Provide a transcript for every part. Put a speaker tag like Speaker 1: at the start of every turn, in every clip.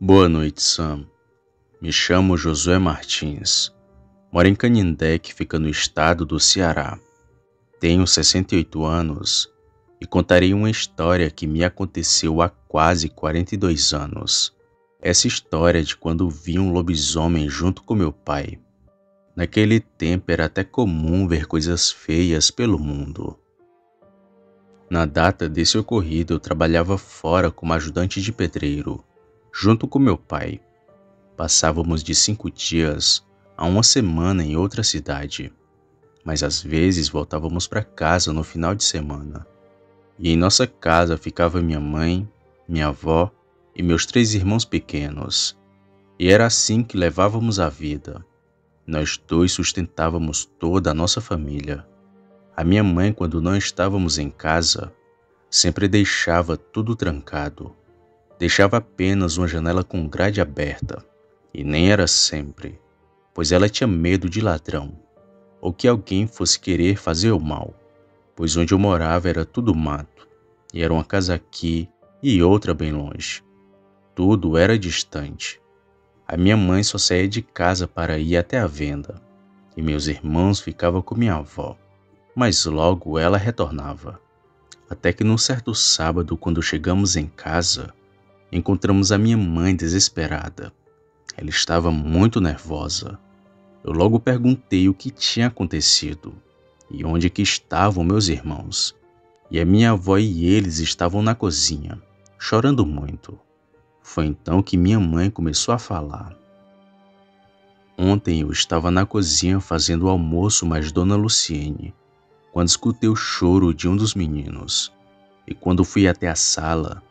Speaker 1: Boa noite, Sam. Me chamo Josué Martins. Moro em Canindé, que fica no estado do Ceará. Tenho 68 anos e contarei uma história que me aconteceu há quase 42 anos. Essa história é de quando vi um lobisomem junto com meu pai. Naquele tempo era até comum ver coisas feias pelo mundo. Na data desse ocorrido, eu trabalhava fora como ajudante de pedreiro, junto com meu pai. Passávamos de 5 dias a uma semana em outra cidade, mas às vezes voltávamos para casa no final de semana. E em nossa casa ficava minha mãe, minha avó e meus 3 irmãos pequenos. E era assim que levávamos a vida. Nós dois sustentávamos toda a nossa família. A minha mãe, quando não estávamos em casa, sempre deixava tudo trancado. Deixava apenas uma janela com grade aberta. E nem era sempre, pois ela tinha medo de ladrão, ou que alguém fosse querer fazer o mal, pois onde eu morava era tudo mato, e era uma casa aqui e outra bem longe. Tudo era distante. A minha mãe só saía de casa para ir até a venda, e meus irmãos ficavam com minha avó, mas logo ela retornava. Até que num certo sábado, quando chegamos em casa, encontramos a minha mãe desesperada. Ela estava muito nervosa. Eu logo perguntei o que tinha acontecido e onde que estavam meus irmãos. E a minha avó e eles estavam na cozinha, chorando muito. Foi então que minha mãe começou a falar. Ontem eu estava na cozinha fazendo o almoço, mas Dona Luciene, quando escutei o choro de um dos meninos. E quando fui até a sala,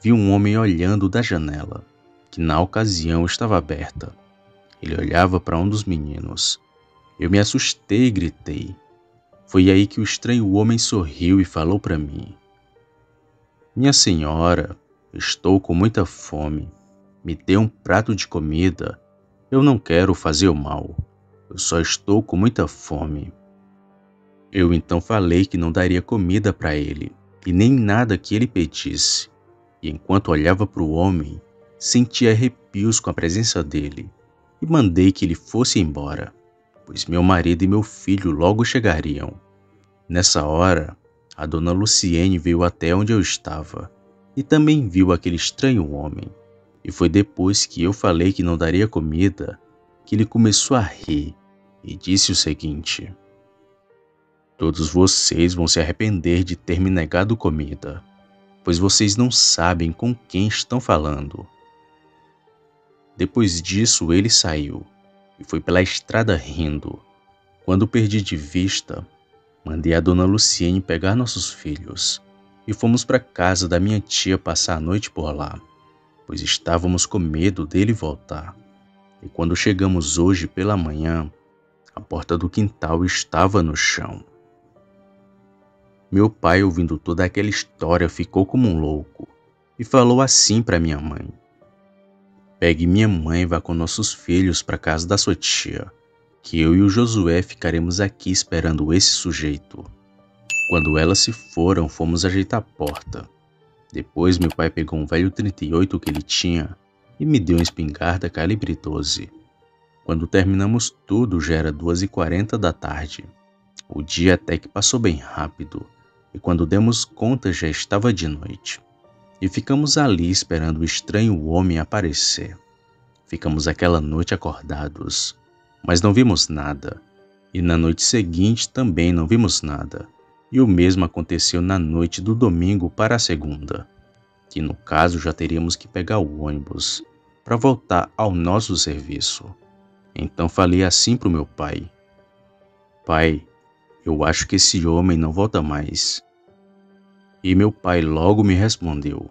Speaker 1: vi um homem olhando da janela, que na ocasião estava aberta. Ele olhava para um dos meninos. Eu me assustei e gritei. Foi aí que o estranho homem sorriu e falou para mim: "Minha senhora, estou com muita fome. Me dê um prato de comida. Eu não quero fazer o mal. Eu só estou com muita fome." Eu então falei que não daria comida para ele e nem nada que ele pedisse. E enquanto olhava para o homem, sentia arrepios com a presença dele e mandei que ele fosse embora, pois meu marido e meu filho logo chegariam. Nessa hora, a Dona Luciene veio até onde eu estava e também viu aquele estranho homem. E foi depois que eu falei que não daria comida que ele começou a rir e disse o seguinte: "Todos vocês vão se arrepender de ter me negado comida, pois vocês não sabem com quem estão falando." Depois disso, ele saiu e foi pela estrada rindo. Quando perdi de vista, mandei a Dona Luciene pegar nossos filhos e fomos para casa da minha tia passar a noite por lá, pois estávamos com medo dele voltar. E quando chegamos hoje pela manhã, a porta do quintal estava no chão. Meu pai, ouvindo toda aquela história, ficou como um louco e falou assim para minha mãe: "Pegue minha mãe e vá com nossos filhos para casa da sua tia, que eu e o Josué ficaremos aqui esperando esse sujeito." Quando elas se foram, fomos ajeitar a porta. Depois meu pai pegou um velho 38 que ele tinha e me deu uma espingarda calibre 12. Quando terminamos tudo, já era 2h40 da tarde. O dia até que passou bem rápido, e quando demos conta já estava de noite. E ficamos ali esperando o estranho homem aparecer. Ficamos aquela noite acordados, mas não vimos nada. E na noite seguinte também não vimos nada. E o mesmo aconteceu na noite do domingo para a segunda, que no caso já teríamos que pegar o ônibus para voltar ao nosso serviço. Então falei assim para o meu pai: "Pai, eu acho que esse homem não volta mais." E meu pai logo me respondeu: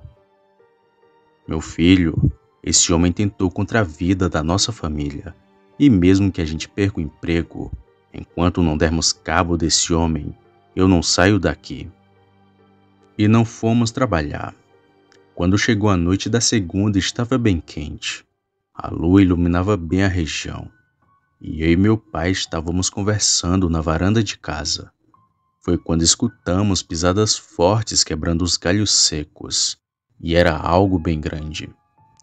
Speaker 1: "Meu filho, esse homem tentou contra a vida da nossa família. E mesmo que a gente perca o emprego, enquanto não dermos cabo desse homem, eu não saio daqui." E não fomos trabalhar. Quando chegou a noite da segunda, estava bem quente. A lua iluminava bem a região. E eu e meu pai estávamos conversando na varanda de casa. Foi quando escutamos pisadas fortes quebrando os galhos secos, e era algo bem grande.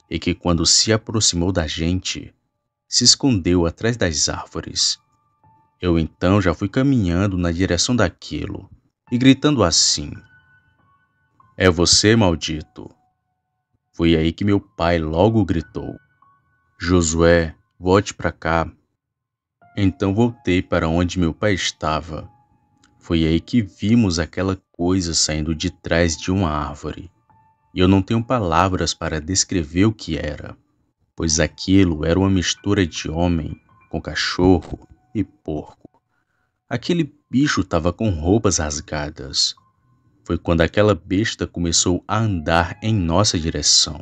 Speaker 1: e que, quando se aproximou da gente, se escondeu atrás das árvores. Eu então já fui caminhando na direção daquilo e gritando assim: "É você, maldito!" Foi aí que meu pai logo gritou: "Josué, volte para cá." Então voltei para onde meu pai estava. Foi aí que vimos aquela coisa saindo de trás de uma árvore. E eu não tenho palavras para descrever o que era, pois aquilo era uma mistura de homem com cachorro e porco. Aquele bicho estava com roupas rasgadas. Foi quando aquela besta começou a andar em nossa direção.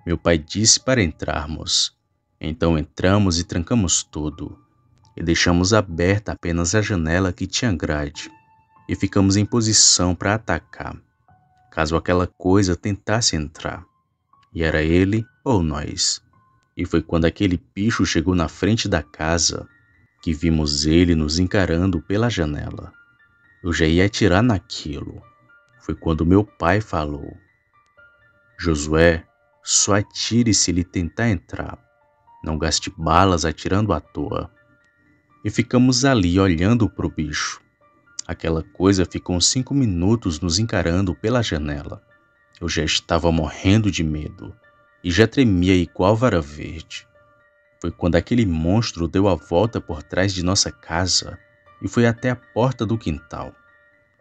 Speaker 1: Meu pai disse para entrarmos. Então entramos e trancamos tudo, e deixamos aberta apenas a janela que tinha grade, e ficamos em posição para atacar, caso aquela coisa tentasse entrar, e era ele ou nós. E foi quando aquele bicho chegou na frente da casa que vimos ele nos encarando pela janela. Eu já ia atirar naquilo. Foi quando meu pai falou: "Josué, só atire se ele tentar entrar. Não gaste balas atirando à toa." E ficamos ali olhando pro bicho. Aquela coisa ficou uns 5 minutos nos encarando pela janela. Eu já estava morrendo de medo e já tremia igual vara verde. Foi quando aquele monstro deu a volta por trás de nossa casa e foi até a porta do quintal.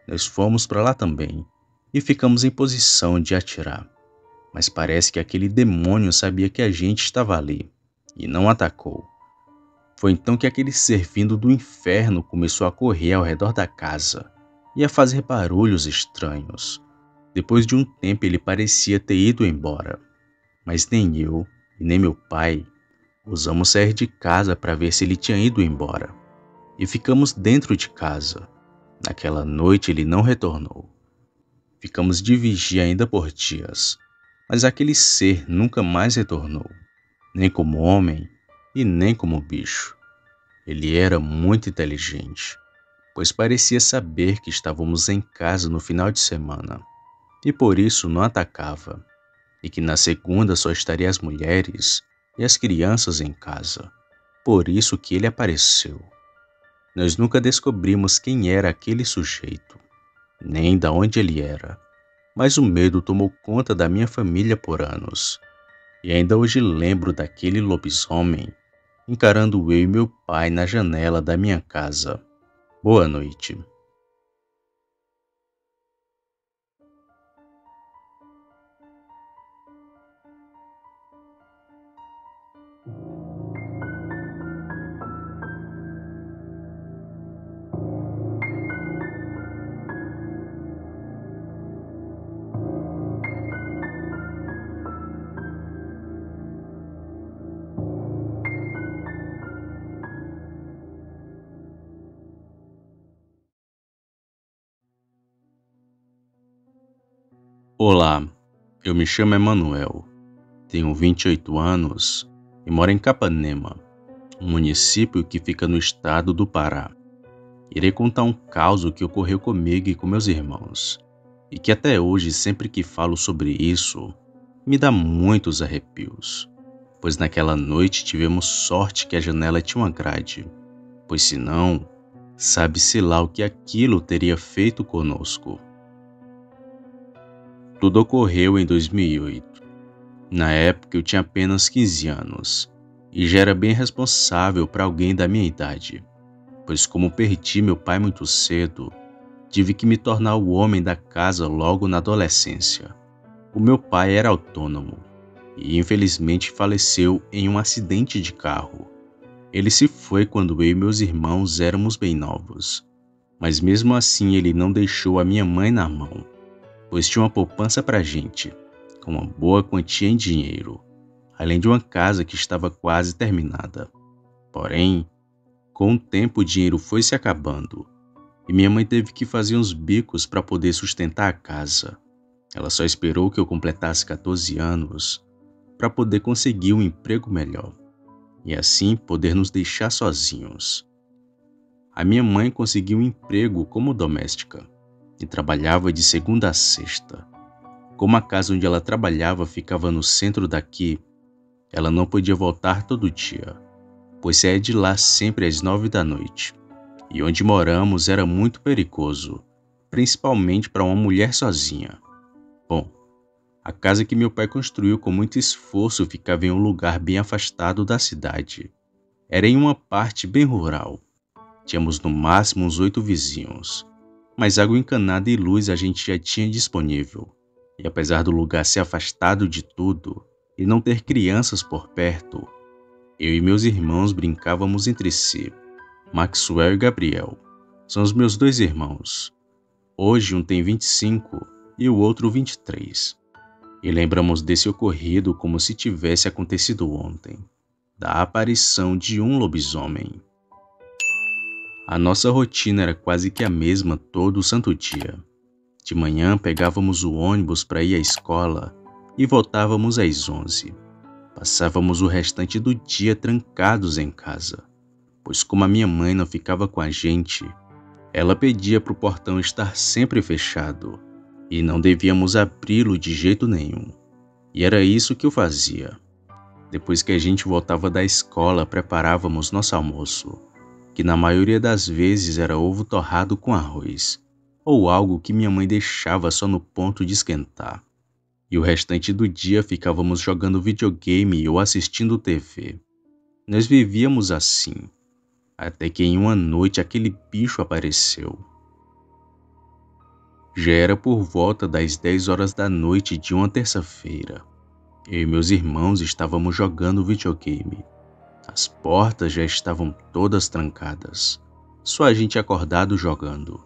Speaker 1: Nós fomos para lá também e ficamos em posição de atirar. Mas parece que aquele demônio sabia que a gente estava ali e não atacou. Foi então que aquele ser vindo do inferno começou a correr ao redor da casa e a fazer barulhos estranhos. Depois de um tempo ele parecia ter ido embora, mas nem eu e nem meu pai ousamos sair de casa para ver se ele tinha ido embora. E ficamos dentro de casa. Naquela noite ele não retornou. Ficamos de vigia ainda por dias, mas aquele ser nunca mais retornou, nem como homem e nem como bicho. Ele era muito inteligente, pois parecia saber que estávamos em casa no final de semana, e por isso não atacava, e que na segunda só estaria as mulheres e as crianças em casa. Por isso que ele apareceu. Nós nunca descobrimos quem era aquele sujeito, nem de onde ele era, mas o medo tomou conta da minha família por anos. E ainda hoje lembro daquele lobisomem encarando eu e meu pai na janela da minha casa. Boa noite. Olá, eu me chamo Emanuel, tenho 28 anos e moro em Capanema, um município que fica no estado do Pará. Irei contar um caso que ocorreu comigo e com meus irmãos, e que até hoje, sempre que falo sobre isso, me dá muitos arrepios, pois naquela noite tivemos sorte que a janela tinha uma grade, pois senão, sabe-se lá o que aquilo teria feito conosco. Tudo ocorreu em 2008. Na época eu tinha apenas 15 anos e já era bem responsável para alguém da minha idade, pois como perdi meu pai muito cedo, tive que me tornar o homem da casa logo na adolescência. O meu pai era autônomo e infelizmente faleceu em um acidente de carro. Ele se foi quando eu e meus irmãos éramos bem novos, mas mesmo assim ele não deixou a minha mãe na mão, pois tinha uma poupança pra gente, com uma boa quantia em dinheiro, além de uma casa que estava quase terminada. Porém, com o tempo o dinheiro foi se acabando, e minha mãe teve que fazer uns bicos para poder sustentar a casa. Ela só esperou que eu completasse 14 anos para poder conseguir um emprego melhor, e assim poder nos deixar sozinhos. A minha mãe conseguiu um emprego como doméstica, e trabalhava de segunda a sexta. Como a casa onde ela trabalhava ficava no centro daqui, Ela não podia voltar todo dia, pois saía de lá sempre às 9 da noite. E onde moramos era muito perigoso, principalmente para uma mulher sozinha. Bom, a casa que meu pai construiu com muito esforço ficava em um lugar bem afastado da cidade. Era em uma parte bem rural. Tínhamos no máximo uns 8 vizinhos, mas água encanada e luz a gente já tinha disponível. E apesar do lugar ser afastado de tudo e não ter crianças por perto, eu e meus irmãos brincávamos entre si. Maxwell e Gabriel são os meus 2 irmãos. Hoje um tem 25 e o outro 23. E lembramos desse ocorrido como se tivesse acontecido ontem, da aparição de um lobisomem. A nossa rotina era quase que a mesma todo santo dia. De manhã pegávamos o ônibus para ir à escola e voltávamos às 11. Passávamos o restante do dia trancados em casa, pois como a minha mãe não ficava com a gente, ela pedia para o portão estar sempre fechado e não devíamos abri-lo de jeito nenhum. E era isso que eu fazia. Depois que a gente voltava da escola, preparávamos nosso almoço, que na maioria das vezes era ovo torrado com arroz, ou algo que minha mãe deixava só no ponto de esquentar. E o restante do dia ficávamos jogando videogame ou assistindo TV. Nós vivíamos assim, até que em uma noite aquele bicho apareceu. Já era por volta das 10 horas da noite de uma terça-feira. Eu e meus irmãos estávamos jogando videogame. As portas já estavam todas trancadas, só a gente acordado jogando.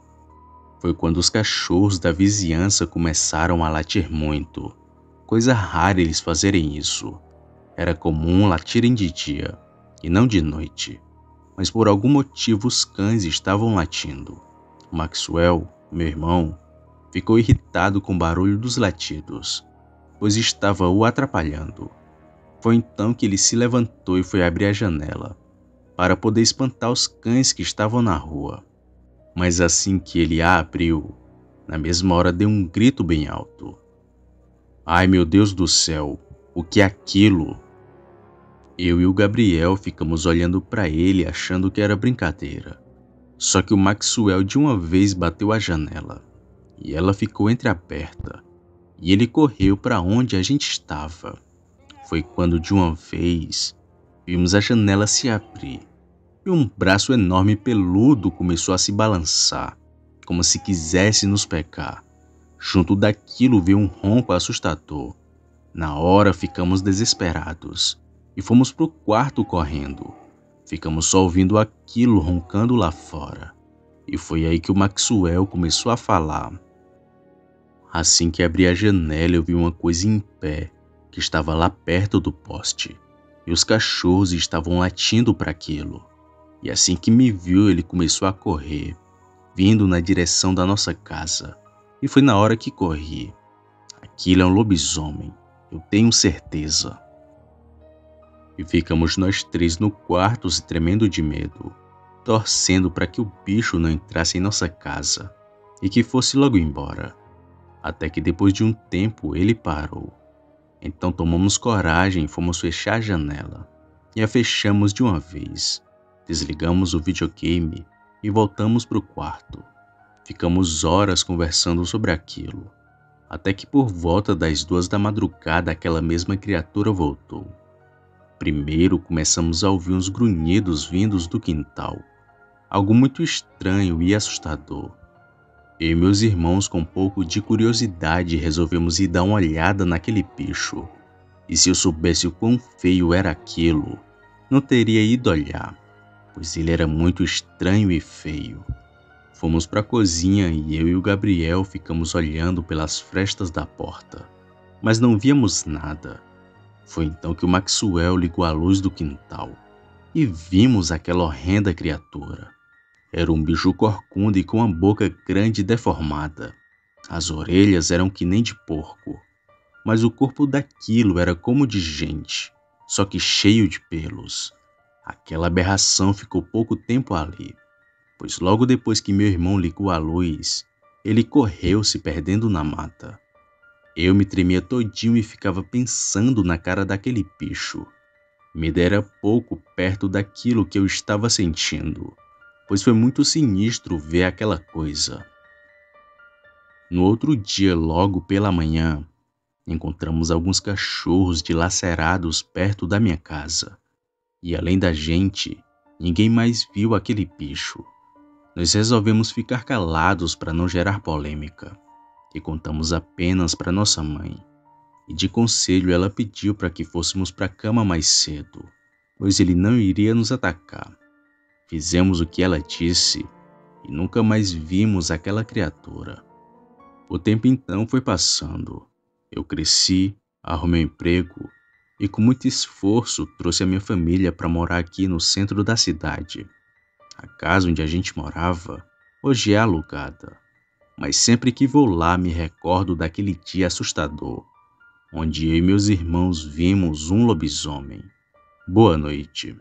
Speaker 1: Foi quando os cachorros da vizinhança começaram a latir muito. Coisa rara eles fazerem isso. Era comum latirem de dia, e não de noite. Mas por algum motivo os cães estavam latindo. Maxwell, meu irmão, ficou irritado com o barulho dos latidos, pois estava o atrapalhando. Foi então que ele se levantou e foi abrir a janela, para poder espantar os cães que estavam na rua. Mas assim que ele a abriu, na mesma hora deu um grito bem alto. Ai, meu Deus do céu, o que é aquilo? Eu e o Gabriel ficamos olhando para ele achando que era brincadeira. Só que o Maxwell de uma vez bateu a janela e ela ficou entreaberta e ele correu para onde a gente estava. Foi quando de uma vez vimos a janela se abrir e um braço enorme e peludo começou a se balançar, como se quisesse nos pegar. Junto daquilo veio um ronco assustador. Na hora ficamos desesperados e fomos pro quarto correndo. Ficamos só ouvindo aquilo roncando lá fora. E foi aí que o Maxwell começou a falar. Assim que abri a janela eu vi uma coisa em pé, que estava lá perto do poste. E os cachorros estavam latindo para aquilo. E assim que me viu ele começou a correr, vindo na direção da nossa casa. E foi na hora que corri. Aquilo é um lobisomem, eu tenho certeza. E ficamos nós 3 no quarto se tremendo de medo, torcendo para que o bicho não entrasse em nossa casa e que fosse logo embora. Até que depois de um tempo ele parou. Então tomamos coragem e fomos fechar a janela. E a fechamos de uma vez. Desligamos o videogame e voltamos para o quarto. Ficamos horas conversando sobre aquilo, até que por volta das 2 da madrugada aquela mesma criatura voltou. Primeiro começamos a ouvir uns grunhidos vindos do quintal, algo muito estranho e assustador. Eu e meus irmãos com um pouco de curiosidade resolvemos ir dar uma olhada naquele bicho. E se eu soubesse o quão feio era aquilo, não teria ido olhar, pois ele era muito estranho e feio. Fomos para a cozinha e eu e o Gabriel ficamos olhando pelas frestas da porta, mas não víamos nada. Foi então que o Maxwell ligou a luz do quintal e vimos aquela horrenda criatura. Era um bicho corcunda e com a boca grande e deformada. As orelhas eram que nem de porco, mas o corpo daquilo era como de gente, só que cheio de pelos. Aquela aberração ficou pouco tempo ali, pois logo depois que meu irmão ligou a luz, ele correu se perdendo na mata. Eu me tremia todinho e ficava pensando na cara daquele bicho, Me dera pouco perto daquilo que eu estava sentindo, pois foi muito sinistro ver aquela coisa. No outro dia, logo pela manhã, encontramos alguns cachorros dilacerados perto da minha casa. E além da gente, ninguém mais viu aquele bicho. Nós resolvemos ficar calados para não gerar polêmica, e contamos apenas para nossa mãe. E de conselho ela pediu para que fôssemos para a cama mais cedo, pois ele não iria nos atacar. Fizemos o que ela disse e nunca mais vimos aquela criatura. O tempo então foi passando. Eu cresci, arrumei um emprego e com muito esforço trouxe a minha família para morar aqui no centro da cidade. A casa onde a gente morava hoje é alugada, mas sempre que vou lá me recordo daquele dia assustador, onde eu e meus irmãos vimos um lobisomem. Boa noite.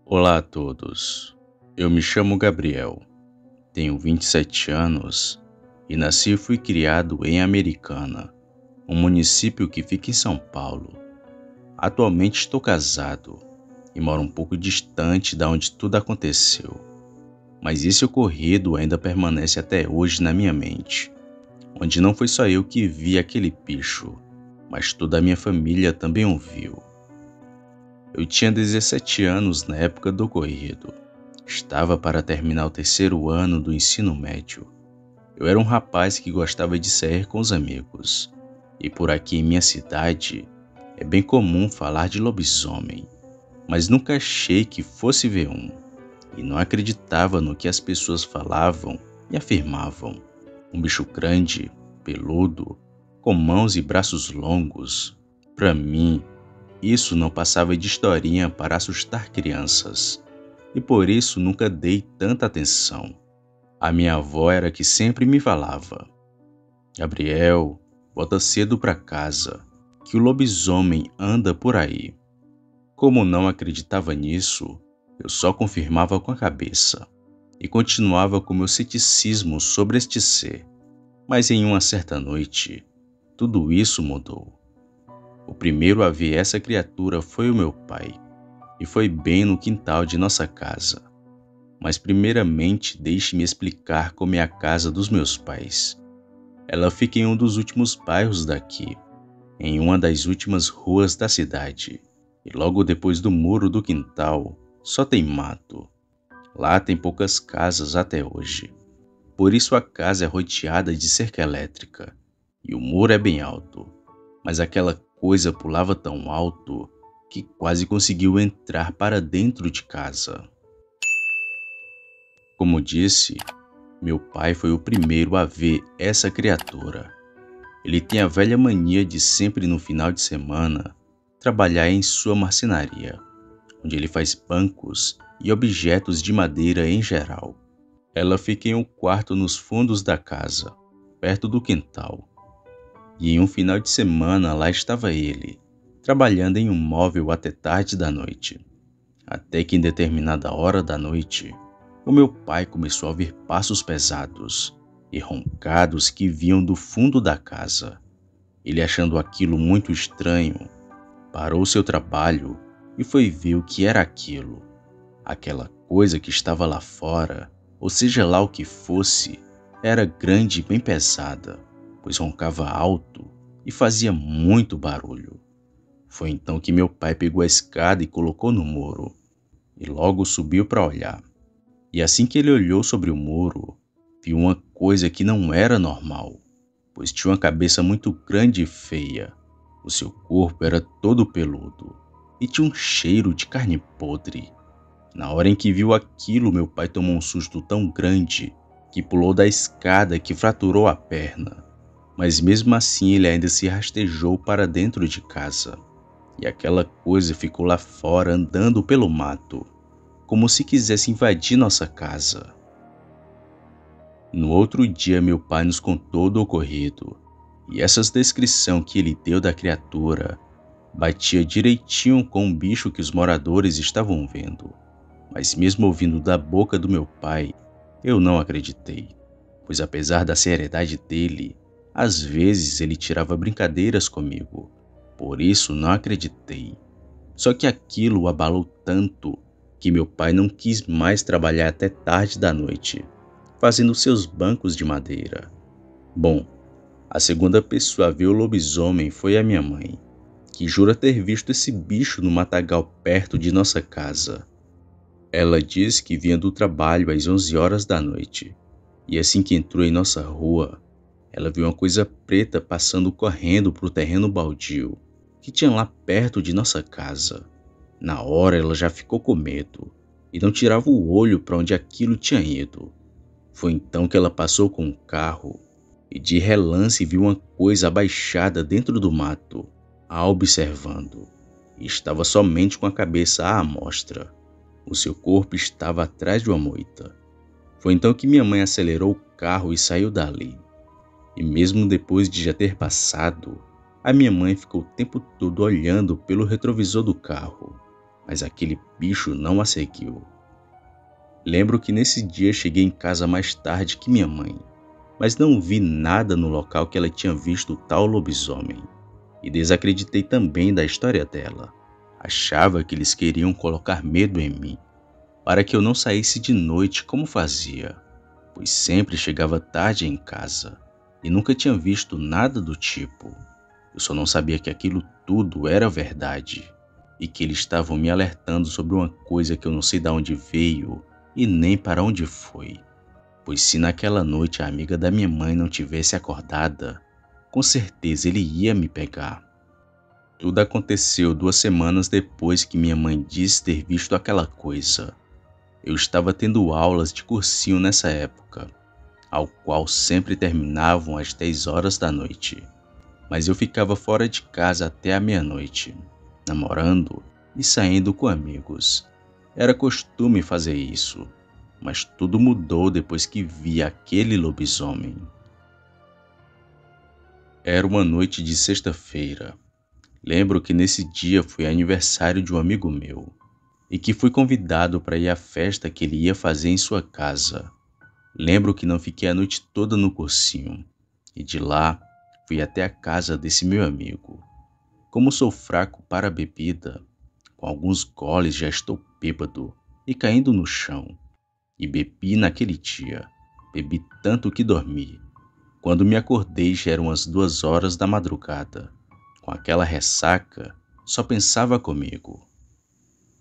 Speaker 1: Olá a todos. Eu me chamo Gabriel, tenho 27 anos e nasci e fui criado em Americana, um município que fica em São Paulo. Atualmente estou casado e moro um pouco distante da onde tudo aconteceu, mas esse ocorrido ainda permanece até hoje na minha mente, onde não foi só eu que vi aquele bicho, mas toda a minha família também o viu. Eu tinha 17 anos na época do ocorrido. Estava para terminar o terceiro ano do ensino médio. Eu era um rapaz que gostava de sair com os amigos. E por aqui em minha cidade, é bem comum falar de lobisomem. Mas nunca achei que fosse ver um. E não acreditava no que as pessoas falavam e afirmavam. Um bicho grande, peludo, com mãos e braços longos. Para mim, isso não passava de historinha para assustar crianças, e por isso nunca dei tanta atenção. A minha avó era que sempre me falava: Gabriel, volta cedo para casa, que o lobisomem anda por aí. Como não acreditava nisso, eu só confirmava com a cabeça, e continuava com meu ceticismo sobre este ser. Mas em uma certa noite, tudo isso mudou. O primeiro a ver essa criatura foi o meu pai, e foi bem no quintal de nossa casa. Mas primeiramente deixe-me explicar como é a casa dos meus pais. Ela fica em um dos últimos bairros daqui, em uma das últimas ruas da cidade, e logo depois do muro do quintal só tem mato. Lá tem poucas casas até hoje. Por isso a casa é rodeada de cerca elétrica, e o muro é bem alto, mas aquela coisa pulava tão alto que quase conseguiu entrar para dentro de casa. Como disse, meu pai foi o primeiro a ver essa criatura. Ele tem a velha mania de sempre no final de semana trabalhar em sua marcenaria, onde ele faz bancos e objetos de madeira em geral. Ela fica em um quarto nos fundos da casa, perto do quintal. E em um final de semana lá estava ele, trabalhando em um móvel até tarde da noite. Até que em determinada hora da noite, o meu pai começou a ouvir passos pesados e roncados que vinham do fundo da casa. Ele, achando aquilo muito estranho, parou seu trabalho e foi ver o que era aquilo. Aquela coisa que estava lá fora, ou seja lá o que fosse, era grande e bem pesada, pois roncava alto e fazia muito barulho. Foi então que meu pai pegou a escada e colocou no muro, e logo subiu para olhar. E assim que ele olhou sobre o muro, viu uma coisa que não era normal, pois tinha uma cabeça muito grande e feia. O seu corpo era todo peludo e tinha um cheiro de carne podre. Na hora em que viu aquilo, meu pai tomou um susto tão grande que pulou da escada que fraturou a perna. Mas mesmo assim ele ainda se rastejou para dentro de casa. E aquela coisa ficou lá fora andando pelo mato, como se quisesse invadir nossa casa. No outro dia meu pai nos contou do ocorrido, e essa descrição que ele deu da criatura batia direitinho com o bicho que os moradores estavam vendo. Mas mesmo ouvindo da boca do meu pai, eu não acreditei, pois apesar da seriedade dele, às vezes ele tirava brincadeiras comigo. Por isso não acreditei. Só que aquilo o abalou tanto que meu pai não quis mais trabalhar até tarde da noite, fazendo seus bancos de madeira. Bom, a segunda pessoa a ver o lobisomem foi a minha mãe, que jura ter visto esse bicho no matagal perto de nossa casa. Ela diz que vinha do trabalho às 11 horas da noite, e assim que entrou em nossa rua, ela viu uma coisa preta passando correndo para o terreno baldio, que tinha lá perto de nossa casa. Na hora ela já ficou com medo, e não tirava o olho para onde aquilo tinha ido. Foi então que ela passou com o carro, e de relance viu uma coisa abaixada dentro do mato, a observando, e estava somente com a cabeça à amostra. O seu corpo estava atrás de uma moita. Foi então que minha mãe acelerou o carro e saiu dali. E mesmo depois de já ter passado, a minha mãe ficou o tempo todo olhando pelo retrovisor do carro, mas aquele bicho não a seguiu. Lembro que nesse dia cheguei em casa mais tarde que minha mãe, mas não vi nada no local que ela tinha visto o tal lobisomem. E desacreditei também da história dela. Achava que eles queriam colocar medo em mim, para que eu não saísse de noite como fazia, pois sempre chegava tarde em casa e nunca tinha visto nada do tipo. Eu só não sabia que aquilo tudo era verdade e que eles estavam me alertando sobre uma coisa que eu não sei de onde veio e nem para onde foi. Pois se naquela noite a amiga da minha mãe não tivesse acordada, com certeza ele ia me pegar. Tudo aconteceu 2 semanas depois que minha mãe disse ter visto aquela coisa. Eu estava tendo aulas de cursinho nessa época, ao qual sempre terminavam às 10 horas da noite. Mas eu ficava fora de casa até a meia-noite, namorando e saindo com amigos. Era costume fazer isso, mas tudo mudou depois que vi aquele lobisomem. Era uma noite de sexta-feira. Lembro que nesse dia foi aniversário de um amigo meu e que fui convidado para ir à festa que ele ia fazer em sua casa. Lembro que não fiquei a noite toda no cursinho e de lá fui até a casa desse meu amigo. Como sou fraco para a bebida, com alguns goles já estou bêbado e caindo no chão. E bebi naquele dia. Bebi tanto que dormi. Quando me acordei já eram as 2 horas da madrugada. Com aquela ressaca, só pensava comigo.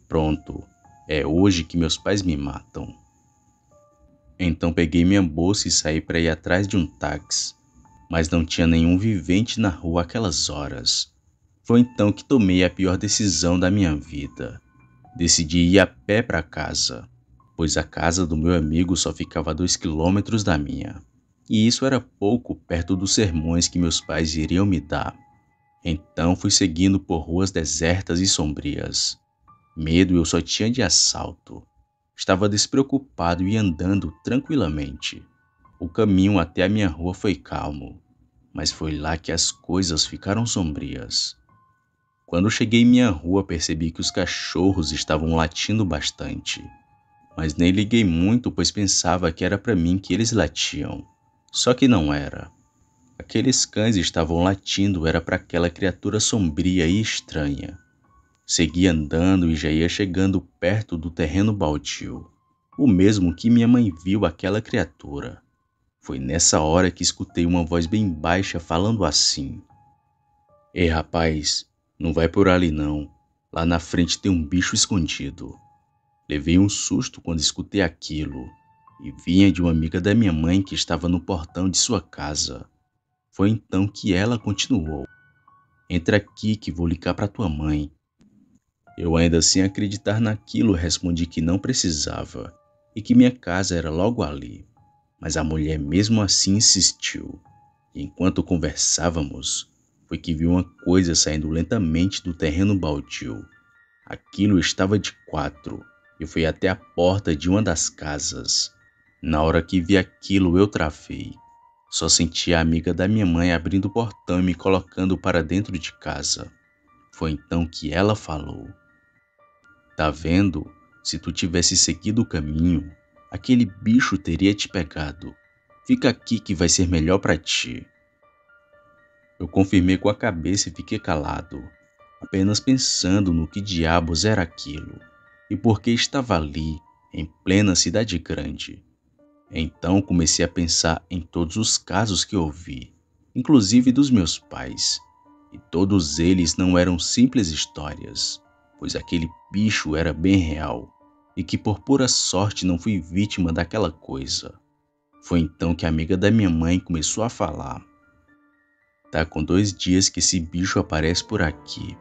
Speaker 1: Pronto, é hoje que meus pais me matam. Então peguei minha bolsa e saí para ir atrás de um táxi, mas não tinha nenhum vivente na rua aquelas horas. Foi então que tomei a pior decisão da minha vida. Decidi ir a pé para casa, pois a casa do meu amigo só ficava a 2 quilômetros da minha. E isso era pouco perto dos sermões que meus pais iriam me dar. Então fui seguindo por ruas desertas e sombrias. Medo eu só tinha de assalto. Estava despreocupado e andando tranquilamente. O caminho até a minha rua foi calmo, mas foi lá que as coisas ficaram sombrias. Quando cheguei em minha rua, percebi que os cachorros estavam latindo bastante, mas nem liguei muito, pois pensava que era para mim que eles latiam. Só que não era. Aqueles cães estavam latindo era para aquela criatura sombria e estranha. Segui andando e já ia chegando perto do terreno baldio, o mesmo que minha mãe viu aquela criatura. Foi nessa hora que escutei uma voz bem baixa falando assim: "Ei, rapaz, não vai por ali não. Lá na frente tem um bicho escondido." Levei um susto quando escutei aquilo e vinha de uma amiga da minha mãe que estava no portão de sua casa. Foi então que ela continuou: "Entra aqui que vou ligar para tua mãe." Eu ainda sem acreditar naquilo respondi que não precisava e que minha casa era logo ali. Mas a mulher mesmo assim insistiu. E enquanto conversávamos, foi que vi uma coisa saindo lentamente do terreno baldio. Aquilo estava de quatro e foi até a porta de uma das casas. Na hora que vi aquilo, eu travei. Só senti a amiga da minha mãe abrindo o portão e me colocando para dentro de casa. Foi então que ela falou: "Tá vendo? Se tu tivesse seguido o caminho, aquele bicho teria te pegado. Fica aqui que vai ser melhor para ti." Eu confirmei com a cabeça e fiquei calado, apenas pensando no que diabos era aquilo e por que estava ali, em plena cidade grande. Então comecei a pensar em todos os casos que ouvi, inclusive dos meus pais, e todos eles não eram simples histórias, pois aquele bicho era bem real e que por pura sorte não fui vítima daquela coisa. Foi então que a amiga da minha mãe começou a falar: "Tá com 2 dias que esse bicho aparece por aqui.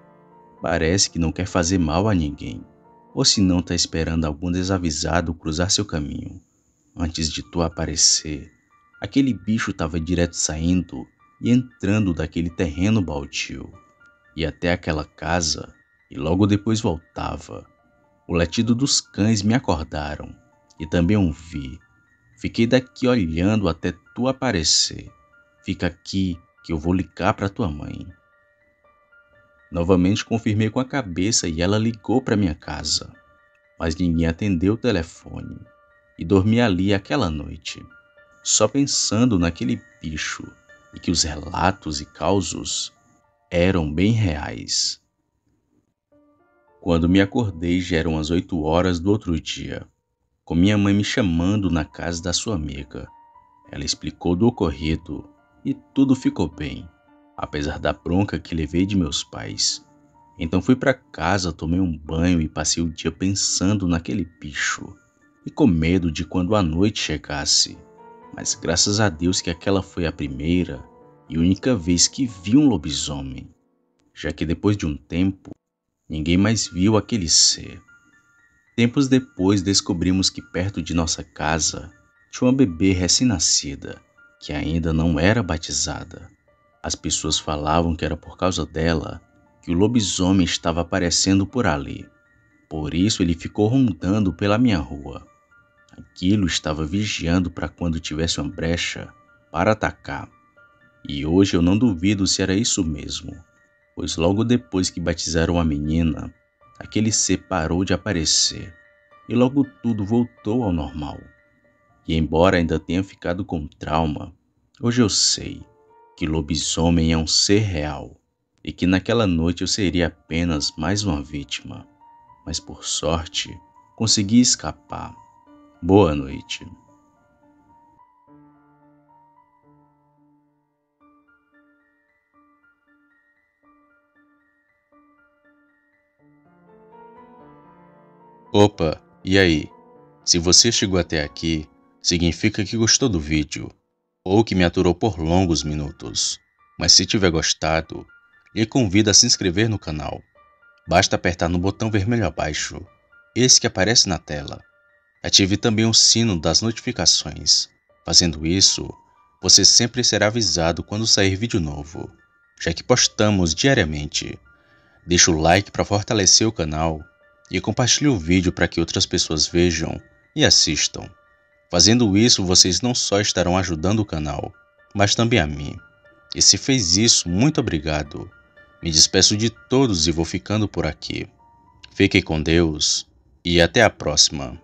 Speaker 1: Parece que não quer fazer mal a ninguém, ou se não tá esperando algum desavisado cruzar seu caminho. Antes de tu aparecer, aquele bicho estava direto saindo e entrando daquele terreno baldio, ia até aquela casa e logo depois voltava. O latido dos cães me acordaram e também o vi. Fiquei daqui olhando até tu aparecer. Fica aqui que eu vou ligar para tua mãe." Novamente confirmei com a cabeça e ela ligou para minha casa, mas ninguém atendeu o telefone. E dormi ali aquela noite, só pensando naquele bicho e que os relatos e causos eram bem reais. Quando me acordei já eram as 8 horas do outro dia, com minha mãe me chamando na casa da sua amiga. Ela explicou do ocorrido e tudo ficou bem, apesar da bronca que levei de meus pais. Então fui para casa, tomei um banho e passei o dia pensando naquele bicho e com medo de quando a noite chegasse. Mas graças a Deus que aquela foi a primeira e única vez que vi um lobisomem, já que depois de um tempo, ninguém mais viu aquele ser. Tempos depois descobrimos que perto de nossa casa tinha uma bebê recém-nascida, que ainda não era batizada. As pessoas falavam que era por causa dela que o lobisomem estava aparecendo por ali. Por isso ele ficou rondando pela minha rua. Aquilo estava vigiando para quando tivesse uma brecha para atacar. E hoje eu não duvido se era isso mesmo, pois logo depois que batizaram a menina, aquele ser parou de aparecer e logo tudo voltou ao normal. E embora ainda tenha ficado com trauma, hoje eu sei que lobisomem é um ser real e que naquela noite eu seria apenas mais uma vítima. Mas por sorte, consegui escapar. Boa noite. Opa, e aí? Se você chegou até aqui, significa que gostou do vídeo, ou que me aturou por longos minutos. Mas se tiver gostado, lhe convido a se inscrever no canal. Basta apertar no botão vermelho abaixo, esse que aparece na tela. Ative também o sino das notificações. Fazendo isso, você sempre será avisado quando sair vídeo novo, já que postamos diariamente. Deixe o like para fortalecer o canal e compartilhe o vídeo para que outras pessoas vejam e assistam. Fazendo isso, vocês não só estarão ajudando o canal, mas também a mim. E se fez isso, muito obrigado. Me despeço de todos e vou ficando por aqui. Fiquem com Deus e até a próxima.